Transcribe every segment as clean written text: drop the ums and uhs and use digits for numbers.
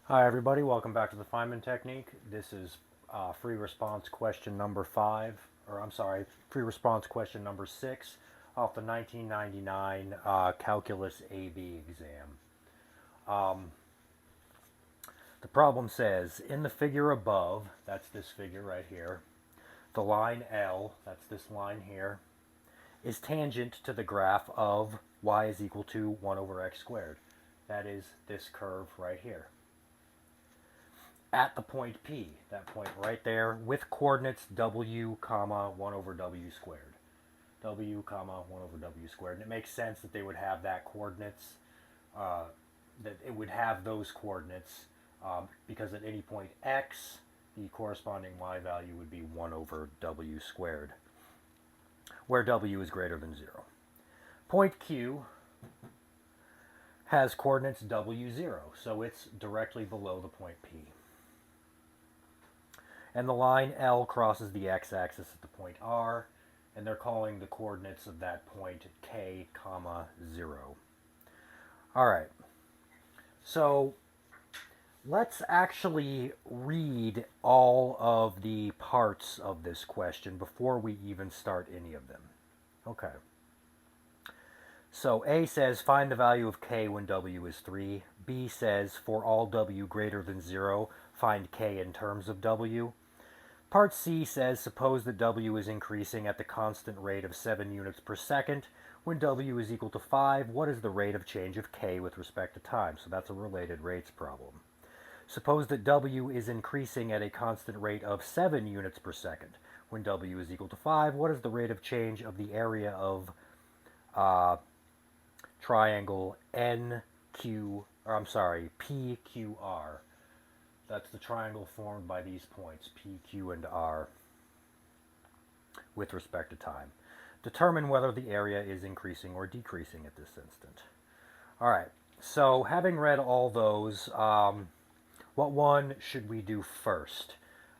Hi everybody, welcome back to the Feynman Technique. This is free response question number 5, or I'm sorry, free response question number 6 off the 1999 Calculus AB exam. The problem says, in the figure above, that's this figure right here, the line L, that's this line here, is tangent to the graph of y is equal to 1 over x squared. That is this curve right here. At the point P, that point right there, with coordinates w, comma, 1 over w squared. W, comma, 1 over w squared. And it makes sense that they would have that coordinates, that it would have those coordinates, because at any point x, the corresponding y value would be 1 over w squared, where w is greater than 0. Point Q has coordinates w, 0, so it's directly below the point P. And the line L crosses the x-axis at the point R, and they're calling the coordinates of that point k, comma, 0. All right, so let's actually read all of the parts of this question before we even start any of them. Okay. So A says find the value of k when w is 3. B says for all w greater than 0, find k in terms of w. Part C says suppose that w is increasing at the constant rate of 7 units per second. When w is equal to 5, what is the rate of change of k with respect to time? So that's a related rates problem. Suppose that w is increasing at a constant rate of 7 units per second. When w is equal to 5, what is the rate of change of the area of triangle PQR? That's the triangle formed by these points, P, Q, and R, with respect to time. Determine whether the area is increasing or decreasing at this instant. All right, so having read all those, what one should we do first?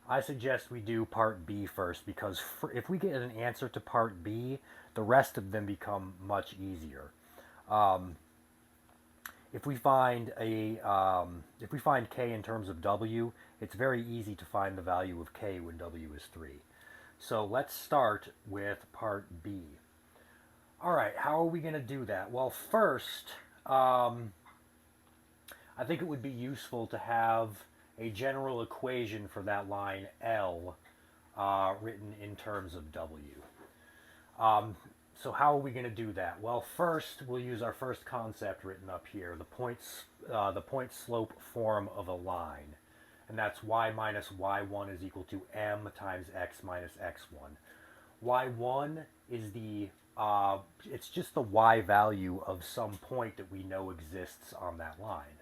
I suggest we do part B first, because if we get an answer to part B, the rest of them become much easier. If we find k in terms of w, it's very easy to find the value of k when w is 3. So let's start with part B. All right, how are we going to do that? Well, first, I think it would be useful to have a general equation for that line L written in terms of w. So how are we going to do that? Well, first we'll use our first concept written up here, the point slope form of a line, and that's y minus y1 is equal to m times x minus x1. Y1 is it's just the y value of some point that we know exists on that line,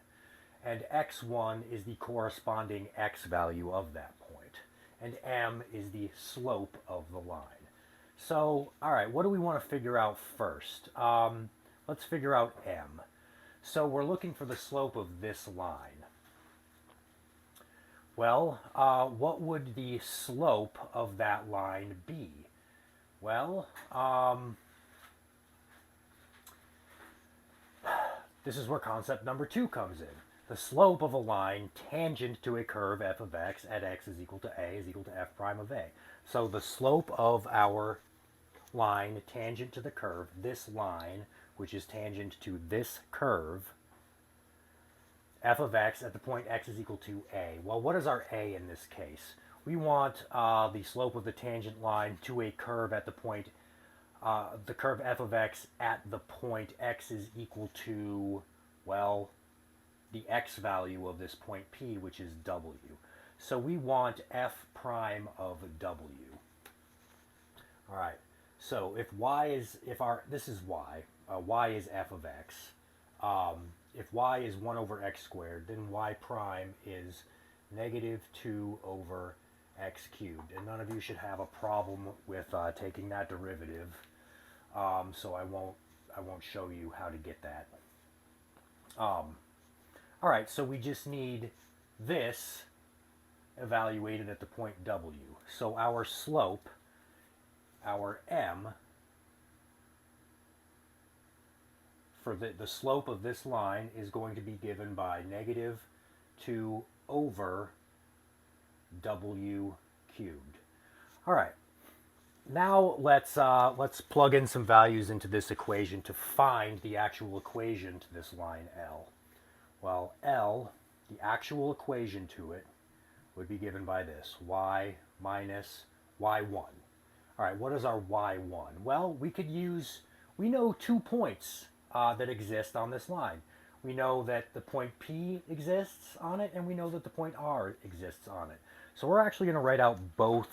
and x1 is the corresponding x value of that point, and m is the slope of the line. So, all right, what do we want to figure out first? Let's figure out m. So we're looking for the slope of this line. Well, what would the slope of that line be? Well, this is where concept number 2 comes in. The slope of a line tangent to a curve f of x at x is equal to a is equal to f prime of a. So the slope of our line tangent to the curve, this line, which is tangent to this curve, f of x at the point x is equal to a. Well, what is our a in this case? We want the slope of the tangent line to a curve at the point, the curve f of x at the point x is equal to, well, the x value of this point P, which is w. So we want f prime of w. All right. So if this is y, y is f of x. If y is 1 over x squared, then y prime is negative 2 over x cubed. And none of you should have a problem with taking that derivative. So I won't show you how to get that. All right, so we just need this evaluated at the point w. So our slope, our m, for the slope of this line is going to be given by negative 2 over w cubed. All right. Now let's plug in some values into this equation to find the actual equation to this line L. Well, L, the actual equation to it, would be given by this, y minus y1. All right, what is our y1? Well, we know 2 points that exist on this line. We know that the point P exists on it, and we know that the point R exists on it. So we're actually going to write out both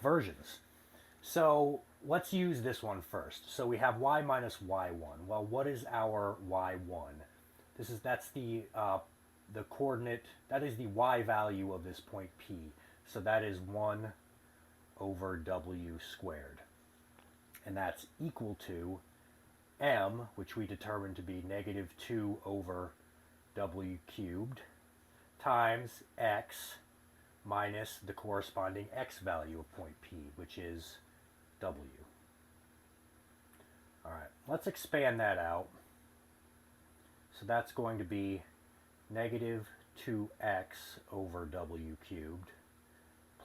versions. So let's use this one first. So we have y minus y1. Well, what is our y1? That's the coordinate, that is the y value of this point P. So that is 1 over w squared. And that's equal to m, which we determined to be negative 2 over w cubed, times x minus the corresponding x value of point P, which is w. All right, let's expand that out. So that's going to be negative 2x over w cubed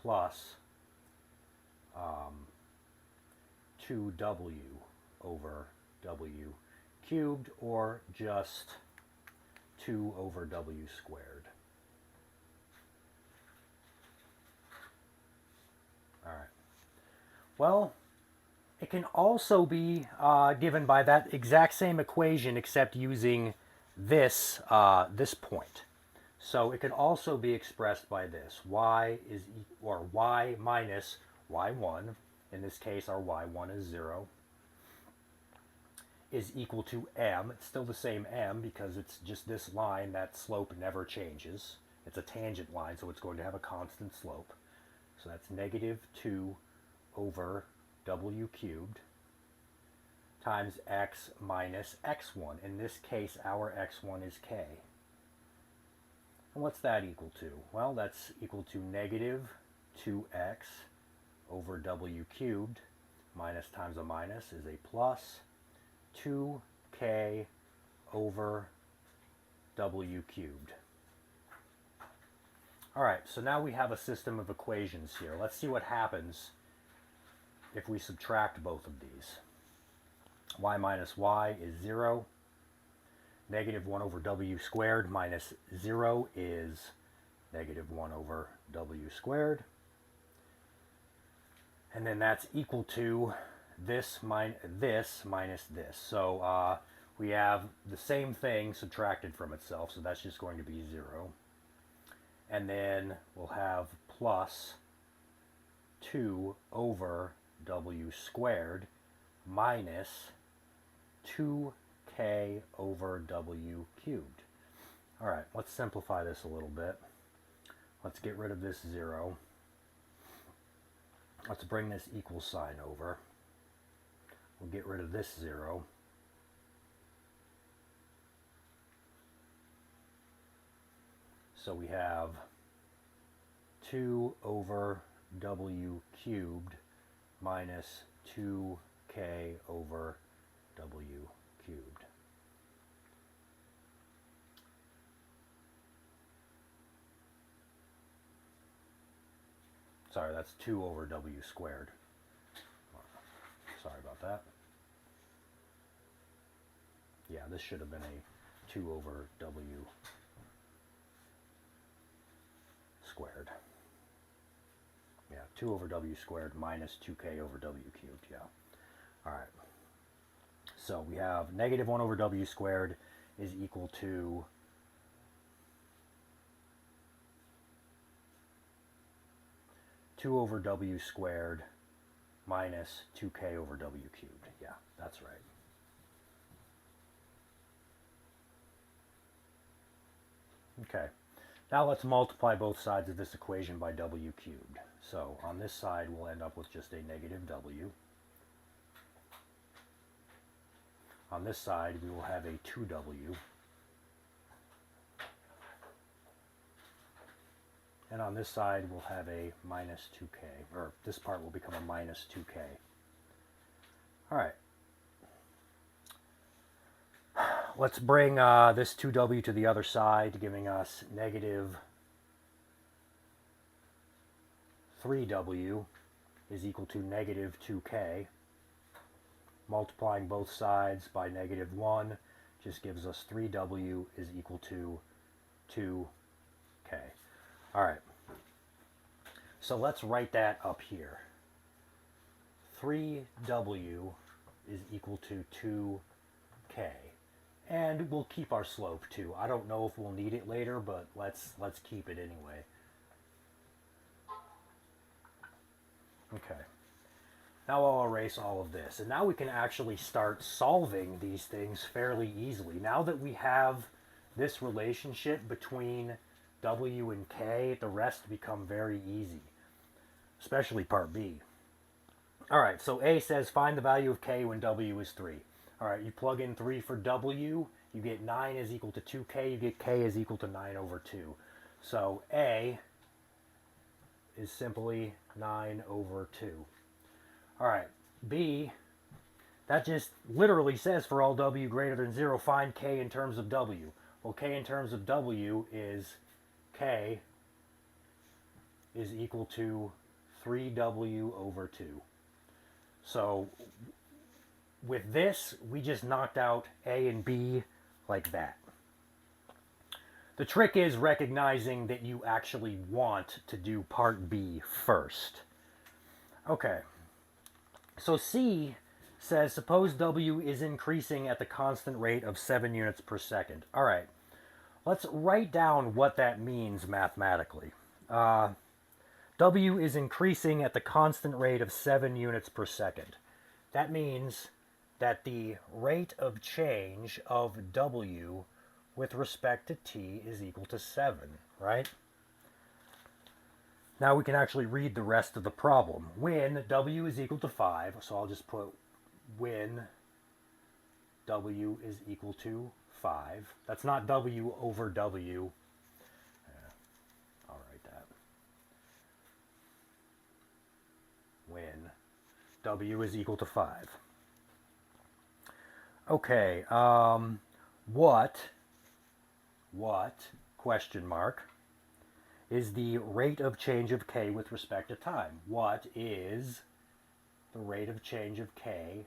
plus 2w over w cubed, or just 2 over w squared. All right. Well, it can also be given by that exact same equation, except using this point. So it can also be expressed by this: y minus y1. In this case, our y1 is 0. Is equal to m. It's still the same m because it's just this line. That slope never changes. It's a tangent line, so it's going to have a constant slope. So that's negative 2 over w cubed times x minus x1. In this case, our x1 is k. And what's that equal to? Well, that's equal to negative 2x over w cubed. Minus times a minus is a plus 2k over w cubed. All right, so now we have a system of equations here. Let's see what happens if we subtract both of these. Y minus y is 0. Negative 1 over w squared minus 0 is negative 1 over w squared. And then that's equal to this minus this. So we have the same thing subtracted from itself, so that's just going to be 0. And then we'll have plus 2 over w squared minus 2k over w cubed. All right, let's simplify this a little bit. Let's get rid of this 0. Let's bring this equal sign over. We'll get rid of this 0. So we have 2 over w cubed minus 2k over w cubed. Sorry, that's 2 over w squared. Sorry about that. Yeah, this should have been a 2 over w squared. Yeah, 2 over w squared minus 2k over w cubed, yeah. All right. So we have negative 1 over w squared is equal to two over w squared minus 2k over w cubed. Yeah, that's right. Okay. Now let's multiply both sides of this equation by w cubed. So on this side, we'll end up with just a negative w. On this side, we will have a 2w. And on this side, we'll have a minus 2k, or this part will become a minus 2k. All right. let's bring this 2w to the other side, giving us negative 3w is equal to negative 2k. Multiplying both sides by negative 1 just gives us 3w is equal to 2k. All right. So let's write that up here. 3w is equal to 2k. And we'll keep our slope too. I don't know if we'll need it later, but let's keep it anyway. Okay. Now I'll erase all of this. And now we can actually start solving these things fairly easily. Now that we have this relationship between w and k, the rest become very easy. Especially part B. Alright, so A says find the value of k when w is 3. Alright, you plug in 3 for w, you get 9 is equal to 2k, you get k is equal to 9 over 2. So A is simply 9 over 2. Alright, B, that just literally says for all w greater than 0, find k in terms of w. Well, k in terms of w is k is equal to 3w over 2. So with this, we just knocked out A and B like that. The trick is recognizing that you actually want to do part B first. Okay. So C says, suppose W is increasing at the constant rate of 7 units per second. All right. Let's write down what that means mathematically. W is increasing at the constant rate of 7 units per second. That means that the rate of change of W with respect to t is equal to 7, right? Now we can actually read the rest of the problem. When w is equal to 5, so I'll just put when w is equal to 5. That's not w over w. I'll write that. When w is equal to 5. Okay, what, question mark, is the rate of change of k with respect to time? What is the rate of change of k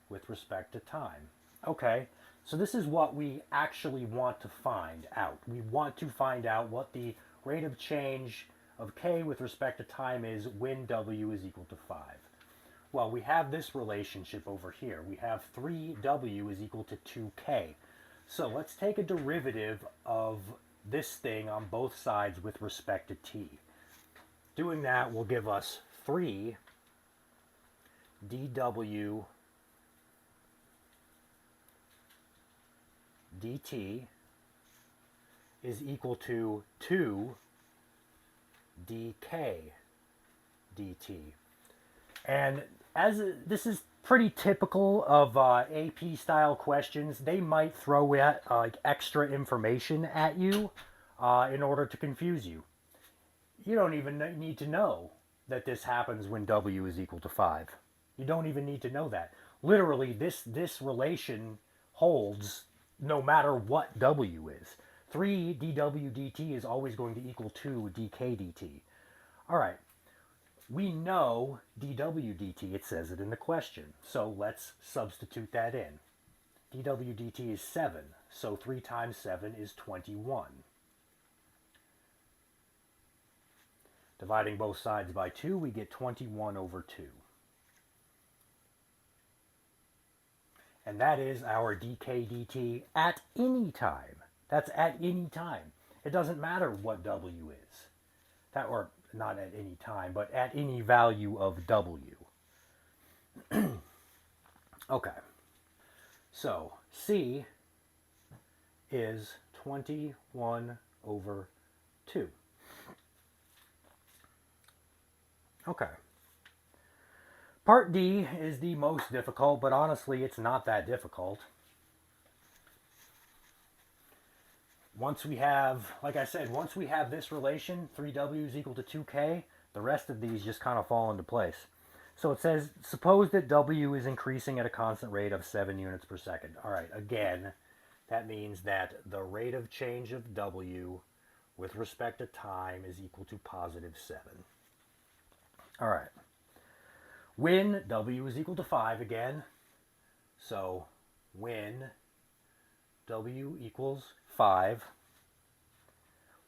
with respect to time? Okay, so this is what we actually want to find out. We want to find out what the rate of change of k with respect to time is when w is equal to 5. Well, we have this relationship over here. We have 3w is equal to 2k. So let's take a derivative of this thing on both sides with respect to t. Doing that will give us 3 dw dt is equal to 2 dk dt. And as this is pretty typical of AP style questions, they might throw at like extra information at you in order to confuse you. You don't even need to know that this happens when w is equal to 5. You don't even need to know that. Literally, this relation holds no matter what w is. 3 dw dt is always going to equal 2 dk dt. All right. We know dw dt, it says it in the question. So let's substitute that in. dw dt is 7, so 3 times 7 is 21. Dividing both sides by 2, we get 21 over 2. And that is our dk dt at any time. That's at any time. It doesn't matter what w is. That, or not at any time, but at any value of w. Okay. So C is 21 over 2. Okay. Part D is the most difficult, but honestly, it's not that difficult. Once we have, like I said, once we have this relation, 3w is equal to 2k, the rest of these just kind of fall into place. So it says, suppose that w is increasing at a constant rate of 7 units per second. All right, again, that means that the rate of change of W with respect to time is equal to positive 7. All right. When W is equal to 5 again, so when W equals 5,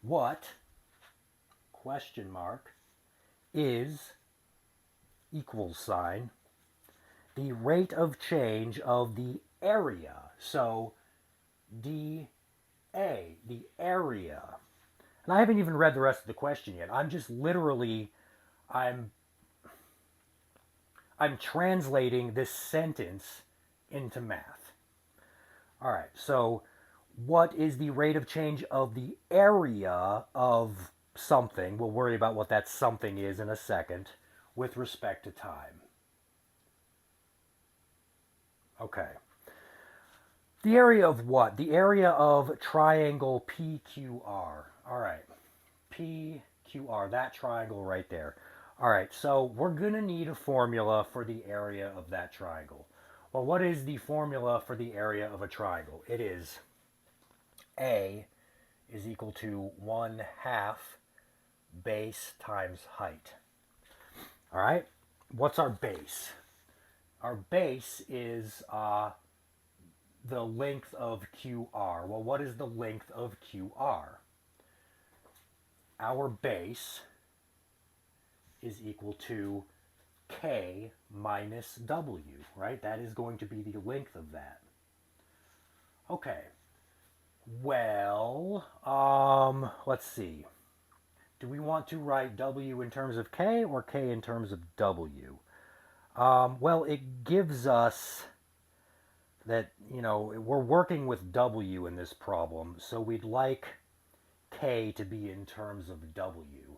what, question mark, is, equals sign, the rate of change of the area? So dA, the area. And I haven't even read the rest of the question yet. I'm just literally, I'm translating this sentence into math. All right, so what is the rate of change of the area of something? We'll worry about what that something is in a second with respect to time. Okay. The area of what? The area of triangle PQR. All right. PQR, that triangle right there. All right, so we're going to need a formula for the area of that triangle. Well, what is the formula for the area of a triangle? It is A is equal to 1/2 base times height. All right, what's our base? Our base is the length of QR. Well, what is the length of QR? Our base is equal to K minus W, right? That is going to be the length of that. Okay. Well, let's see. Do we want to write W in terms of K or K in terms of W? Well, it gives us that, we're working with W in this problem, so we'd like K to be in terms of W.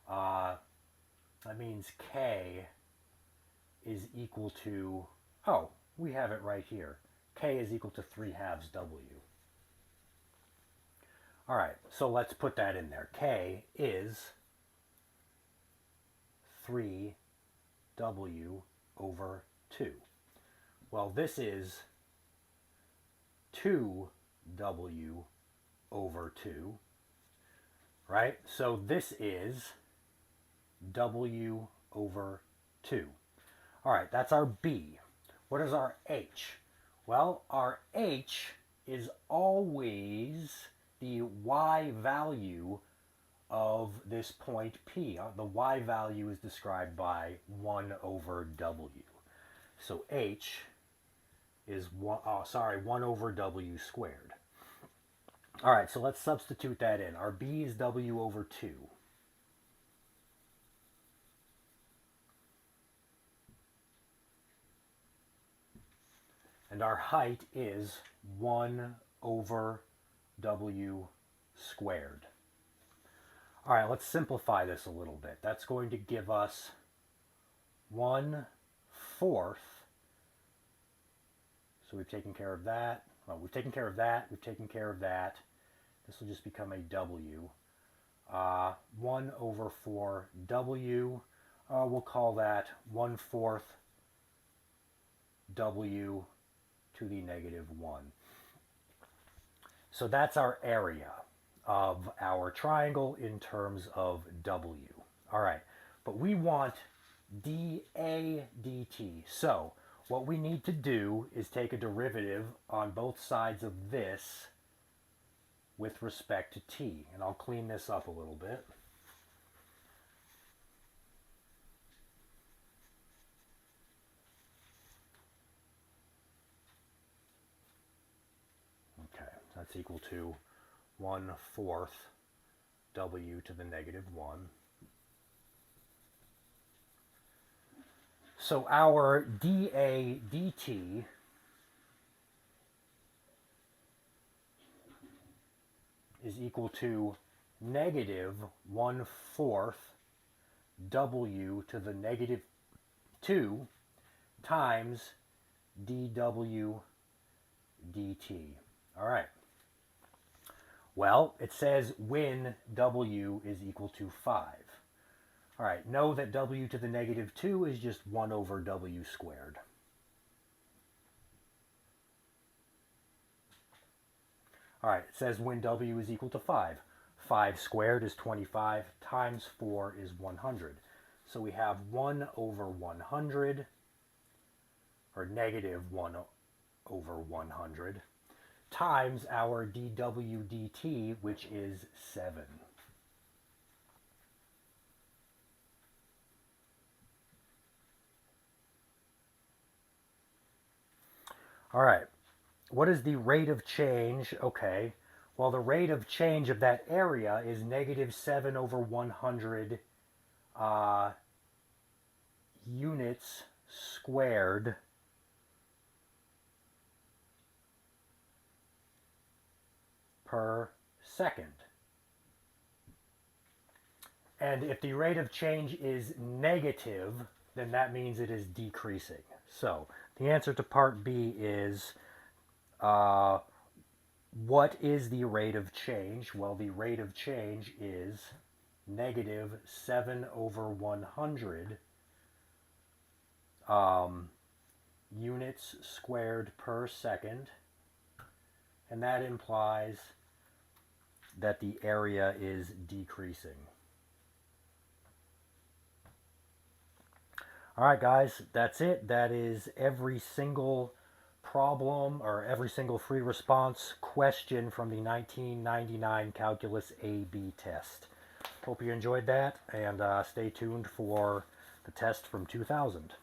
That means K is equal to, oh, we have it right here. K is equal to 3/2 W. All right, so let's put that in there. K is 3W over 2. Well, this is 2W over 2, right? So this is W over 2. All right, that's our B. What is our H? Well, our H is always the y value of this point P. The y value is described by 1 over W. So H is 1 over W squared. All right, so let's substitute that in. Our B is W over 2. And our height is 1 over W squared. All right, let's simplify this a little bit. That's going to give us 1/4. So we've taken care of that. Well, we've taken care of that. We've taken care of that. This will just become a W. 1 over 4 W. We'll call that 1/4 W to the negative 1. So that's our area of our triangle in terms of W. All right, but we want dA dt. So what we need to do is take a derivative on both sides of this with respect to t. And I'll clean this up a little bit. Okay, that's equal to 1/4 W to the negative 1. So our dA dt is equal to negative 1/4 W to the negative 2 times dW dt. All right. Well, it says when W is equal to 5. All right, know that W to the negative 2 is just 1 over W squared. All right, it says when W is equal to 5. 5 squared is 25 times 4 is 100. So we have 1 over 100, or negative 1 over 100, times our dw dt, which is 7. All right, what is the rate of change? Okay, well, the rate of change of that area is negative 7 over 100 units squared per second. And if the rate of change is negative, then that means it is decreasing. So the answer to part B is what is the rate of change? Well, the rate of change is negative 7 over 100 units squared per second. And that implies that the area is decreasing. All right, guys, that's it. That is every single problem or every single free response question from the 1999 Calculus A/B test. Hope you enjoyed that, and stay tuned for the test from 2000.